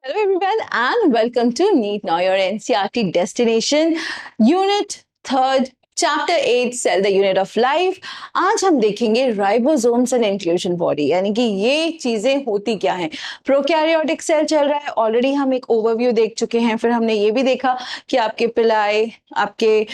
Hello everyone and welcome to NEET Now Your NCERT Destination Unit 3rd Chapter 8 Cell the Unit of Life। आज हम देखेंगे ribosomes and inclusion body, यानी कि ये चीजें होती क्या हैं। प्रोकैरियोटिक सेल चल रहा है, ऑलरेडी हम एक ओवरव्यू देख चुके हैं। फिर हमने ये भी देखा कि आपके पिलाई, आपके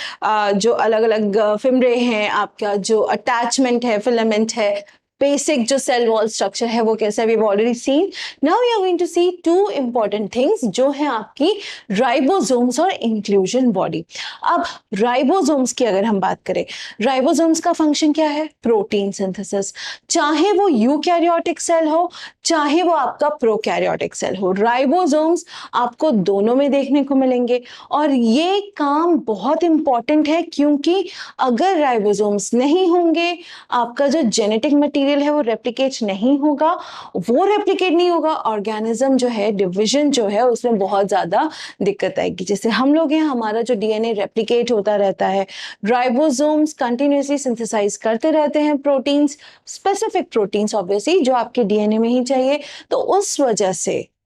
जो अलग अलग फिमरे हैं, आपका जो अटैचमेंट है, फिलामेंट है, बेसिक जो सेल वॉल स्ट्रक्चर है वो कैसा है, we have already seen. Now we are going to see two important things जो है आपकी राइबोसोम्स और इंक्लूजन बॉडी। अब राइबोसोम्स की अगर हम बात करें, राइबोसोम्स का फंक्शन क्या है? Protein synthesis. चाहे वो यूकैरियोटिक सेल हो, चाहे वो आपका प्रोकैरियोटिक सेल हो, राइबोसोम्स आपको दोनों में देखने को मिलेंगे। और ये काम बहुत इंपॉर्टेंट है क्योंकि अगर राइबोसोम्स नहीं होंगे, आपका जो जेनेटिक मटेरियल है वो रेप्लिकेट नहीं होगा। वो रेप्लिकेट नहीं होगा, ऑर्गेनिज्म जो है, डिवीजन जो है, उसमें बहुत ज्यादा दिक्कत आएगी। जैसे हम लोग हैं, हमारा जो डीएनए रेप्लिकेट होता रहता है, राइबोसोम्स कंटिन्यूसली सिंथेसाइज करते रहते हैं प्रोटीन्स, स्पेसिफिक प्रोटीन्स ऑब्वियसली जो आपके डीएनए में ही चाहिए। तो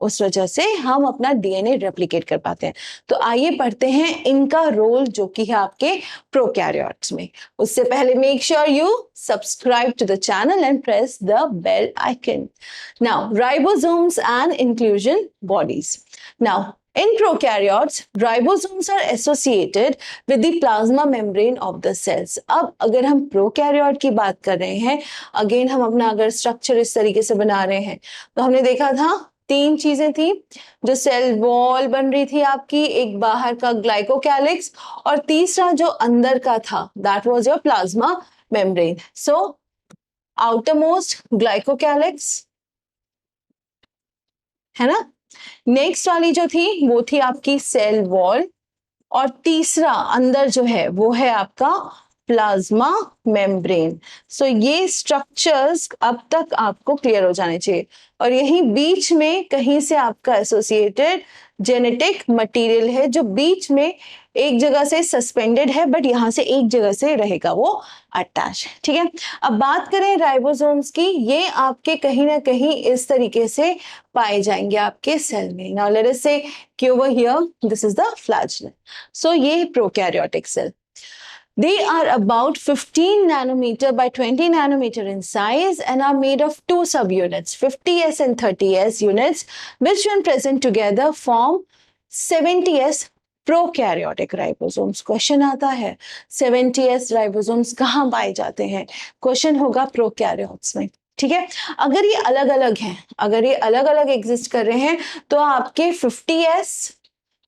उस वजह से हम अपना डीएनए रेप्लिकेट कर पाते हैं। तो आइए पढ़ते हैं इनका रोल जो कि है आपके प्रोकैरियोट्स में। उससे पहले make sure you subscribe to the channel and press the bell icon. Now ribosomes and inclusion bodies. Now in prokaryotes, ribosomes are associated with the plasma membrane of the cells। अब अगर हम prokaryote की बात कर रहे हैं, again हम अपना अगर स्ट्रक्चर इस तरीके से बना रहे हैं, तो हमने देखा था तीन चीजें थी जो सेल वॉल बन रही थी आपकी, एक बाहर का ग्लाइकोकैलिक्स और तीसरा जो अंदर का था that was your plasma membrane. So outermost glycocalyx है ना, नेक्स्ट वाली जो थी वो थी आपकी सेल वॉल, और तीसरा अंदर जो है वो है आपका प्लाज्मा मेम्ब्रेन। सो ये स्ट्रक्चर्स अब तक आपको क्लियर हो जाने चाहिए। और यही बीच में कहीं से आपका एसोसिएटेड जेनेटिक मटेरियल है जो बीच में एक जगह से सस्पेंडेड है, बट यहां से एक जगह से रहेगा वो अटैच। ठीक है, अब बात करें राइबोसोम्स की, ये आपके कहीं ना कहीं इस तरीके से पाए जाएंगे आपके सेल में। नाउ लेट अस से कि over here this is the flagellum. So ये prokaryotic cell, they are about 15 nanometer by 20 nanometer in size and are made of two subunits, 50s and 30s units, which when present together form 70s prokaryotic ribosomes. Question आता है 70s ribosomes कहाँ पाए जाते हैं? Question होगा prokaryotes में। ठीक है, अगर ये अलग अलग हैं, अगर ये अलग अलग एग्जिस्ट कर रहे हैं, तो आपके 50s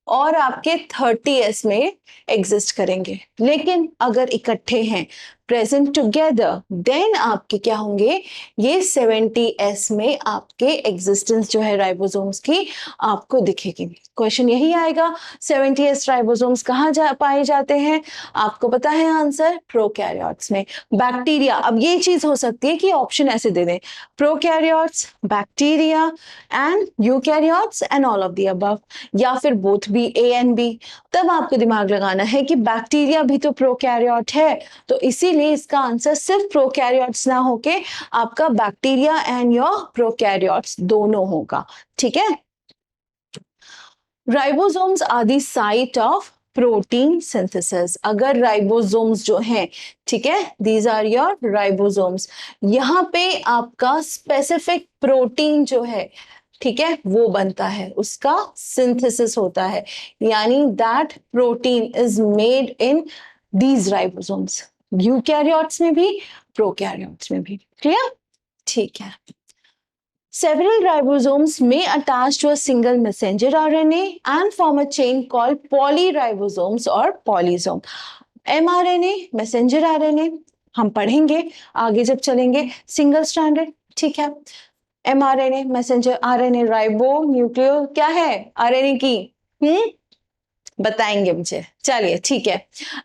और आपके 30s में एग्जिस्ट करेंगे। लेकिन अगर इकट्ठे हैं, प्रेजेंट टुगेदर, देन आपके क्या होंगे? ये 70s में आपके एग्जिस्टेंस जो है राइबोसोम्स की आपको दिखेगी। क्वेश्चन यही आएगा 70s राइबोसोम्स कहाँ पाए जाते हैं? आपको पता है आंसर, प्रोकैरियोट्स में। बैक्टीरिया, अब ये चीज हो सकती है कि ऑप्शन ऐसे दे दें, prokaryotes, bacteria and eukaryotes and all of the above, या फिर both B, A and B. तब आपको दिमाग लगाना है कि बैक्टीरिया भी तो प्रोकैरियोट है, तो इसीलिए इसका आंसर सिर्फ प्रोकैरियोट्स ना होके आपका बैक्टीरिया एंड योर प्रोकैरियोट्स दोनों होगा। ठीक है, ribosomes are the site of protein synthesis. अगर राइबोसोम्स जो हैं, ठीक है, दीज आर योर राइबोसोम्स, यहाँ पे आपका स्पेसिफिक प्रोटीन जो है, ठीक है, वो बनता है, उसका सिंथेसिस होता है, यानी that protein is made in these ribosomes, eukaryotes में भी, प्रोकैरियोट्स में भी। क्लियर? ठीक है। Several ribosomes may attach to a single messenger RNA and form a chain called polyribosomes or polysome। mRNA, messenger RNA हम पढ़ेंगे आगे जब चलेंगे, सिंगल स्ट्रैंडेड। ठीक है, mRNA, messenger RNA, ribo nucleo क्या है RNA की? बताएंगे मुझे। चलिए ठीक है,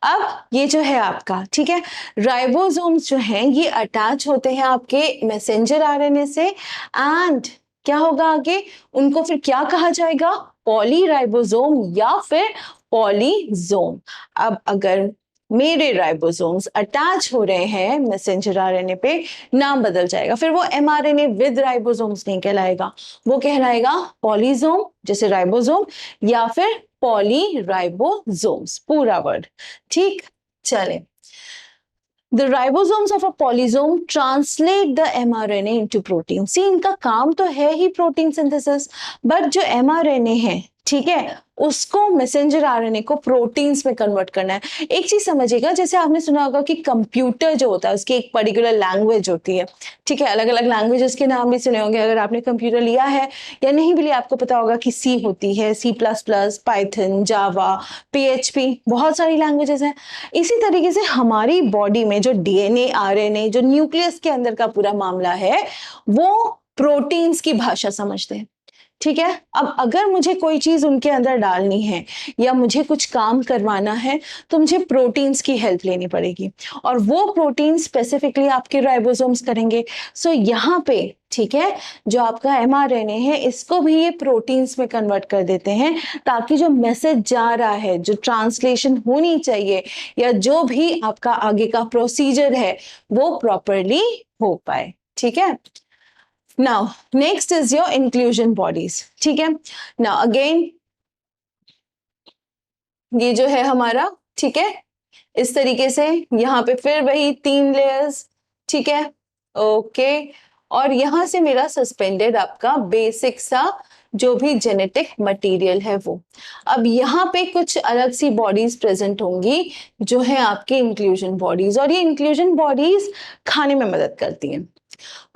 अब ये जो है आपका, ठीक है, राइबोसोम्स जो हैं ये अटैच होते हैं आपके मैसेंजर आरएनए से, एंड क्या होगा आगे? उनको फिर क्या कहा जाएगा? पॉलीराइबोसोम या फिर पॉलीजोम। अब अगर मेरे राइबोसोम्स अटैच हो रहे हैं मैसेंजर आरएनए पे, नाम बदल जाएगा। फिर वो एमआरएनए विद राइबोसोम्स नहीं कहलाएगा, वो कहलाएगा पॉलीसोम, जैसे राइबोसोम, या फिर पॉली राइबोसोम्स, पूरा वर्ड। ठीक, चले। The ribosomes of a polysome translate the mRNA into protein. See, इनका काम तो है ही प्रोटीन सिंथेसिस, बट जो mRNA है, ठीक है, उसको मैसेंजर आरएनए को प्रोटीन्स में कन्वर्ट करना है। एक चीज समझिएगा, जैसे आपने सुना होगा कि कंप्यूटर जो होता है उसकी एक पर्टिकुलर लैंग्वेज होती है, ठीक है, अलग अलग लैंग्वेजेस के नाम भी सुने होंगे अगर आपने कंप्यूटर लिया है, या नहीं भी लिया आपको पता होगा कि सी होती है, C++, पाइथन, जावा, PHP, बहुत सारी लैंग्वेजेस हैं। इसी तरीके से हमारी बॉडी में जो डीएनए, आरएनए, जो न्यूक्लियस के अंदर का पूरा मामला है, वो प्रोटीन्स की भाषा समझते हैं। ठीक है, अब अगर मुझे कोई चीज उनके अंदर डालनी है या मुझे कुछ काम करवाना है तो मुझे प्रोटीन्स की हेल्प लेनी पड़ेगी, और वो प्रोटीन स्पेसिफिकली आपके राइबोसोम्स करेंगे। सो यहाँ पे, ठीक है, जो आपका एमआरएनए है इसको भी ये प्रोटीन्स में कन्वर्ट कर देते हैं, ताकि जो मैसेज जा रहा है, जो ट्रांसलेशन होनी चाहिए, या जो भी आपका आगे का प्रोसीजर है, वो प्रॉपरली हो पाए। ठीक है, now next is your inclusion bodies। ठीक है, now again ये जो है हमारा, ठीक है, इस तरीके से यहाँ पे फिर वही 3 लेयर्स, ठीक है, ओके, और यहाँ से मेरा सस्पेंडेड आपका बेसिक सा जो भी जेनेटिक मटेरियल है वो। अब यहाँ पे कुछ अलग सी बॉडीज प्रेजेंट होंगी जो है आपकी इंक्लूजन बॉडीज, और ये इंक्लूजन बॉडीज खाने में मदद करती हैं।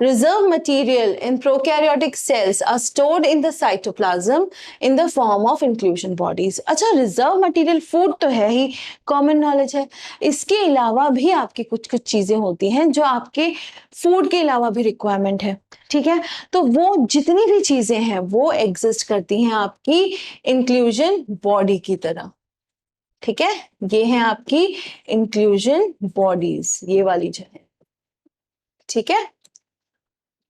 Reserve material in prokaryotic cells are stored in the cytoplasm in the form of inclusion bodies। अच्छा, reserve material food तो है ही, common knowledge है, इसके अलावा भी आपकी कुछ कुछ चीजें होती हैं जो आपके फूड के अलावा भी रिक्वायरमेंट है। ठीक है, तो वो जितनी भी चीजें हैं वो एग्जिस्ट करती हैं आपकी इंक्लूजन बॉडी की तरह। ठीक है, ये है आपकी इंक्लूजन बॉडीज, ये वाली जो है। ठीक है,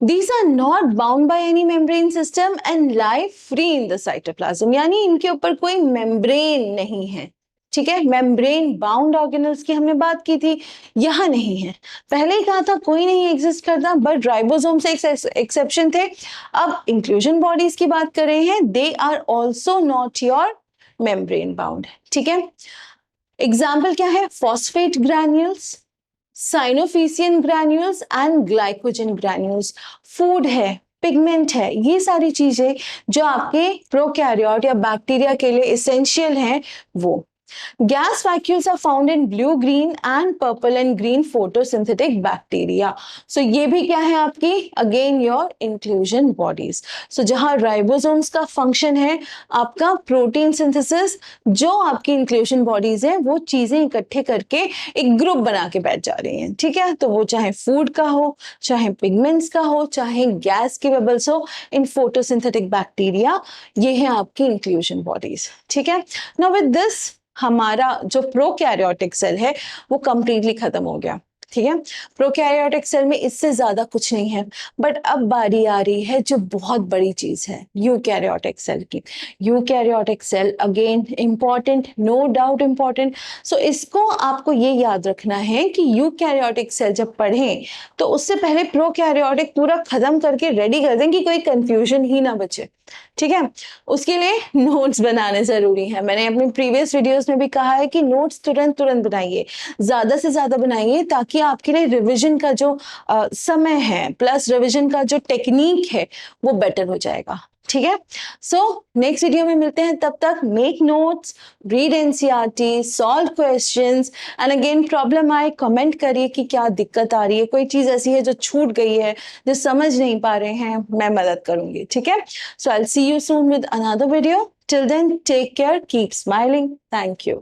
These are not bound by any membrane system and lie free in the cytoplasm। यानी इनके ऊपर कोई मेम्ब्रेन नहीं है। ठीक है, मेम्ब्रेन बाउंड ऑर्गेनल्स की हमने बात की थी, यहाँ नहीं है। पहले ही कहा था कोई नहीं एग्जिस्ट करता, बट राइबोसोम से एक्सेप्शन थे। अब इंक्लूजन बॉडीज की बात कर रहे हैं, they are also not your membrane bound. ठीक है, एग्जाम्पल क्या है, phosphate granules, cyanophycean granules and glycogen granules. Food है, पिगमेंट है, ये सारी चीजें जो आपके प्रोकैरियोट या बैक्टीरिया के लिए एसेंशियल हैं वो। Gas vacuoles are found in blue, green and purple and green photosynthetic bacteria। So ये भी क्या है आपकी, again your inclusion bodies। So जहाँ ribosomes का function है आपका protein synthesis, जो आपकी inclusion bodies है वो चीजें इकट्ठे करके एक ग्रुप बना के बैठ जा रही हैं। ठीक है, तो वो चाहे फूड का हो, चाहे पिगमेंट्स का हो, चाहे गैस की बबल्स हो, इन photosynthetic bacteria, ये है आपकी inclusion bodies। ठीक है, now with this हमारा जो प्रोकैरियोटिक सेल है वो कंप्लीटली खत्म हो गया। ठीक है, प्रोकैरियोटिक सेल में इससे ज्यादा कुछ नहीं है, बट अब बारी आ रही है जो बहुत बड़ी चीज है, यूकैरियोटिक सेल की। Eukaryotic cell again important, no doubt important. So इसको आपको ये याद रखना है कि यूकैरियोटिक सेल जब पढ़ें तो उससे पहले प्रोकैरियोटिक पूरा खत्म करके रेडी कर दें कि कोई कंफ्यूजन ही ना बचे। ठीक है, उसके लिए नोट्स बनाने जरूरी है। मैंने अपने प्रीवियस वीडियोस में भी कहा है कि नोट्स तुरंत बनाइए, ज्यादा से ज्यादा बनाइए, ताकि आपके लिए रिवीजन का जो समय है प्लस रिवीजन का जो टेक्निक है वो बेटर हो जाएगा। ठीक है, सो नेक्स्ट वीडियो में मिलते हैं, तब तक make notes, read NCERT, solve questions, and again problem आए कमेंट करिए कि क्या दिक्कत आ रही है, कोई चीज ऐसी है जो छूट गई है, जो समझ नहीं पा रहे हैं, मैं मदद करूंगी। ठीक है, so I will see you soon with another video. Till then take care, keep smiling, thank you.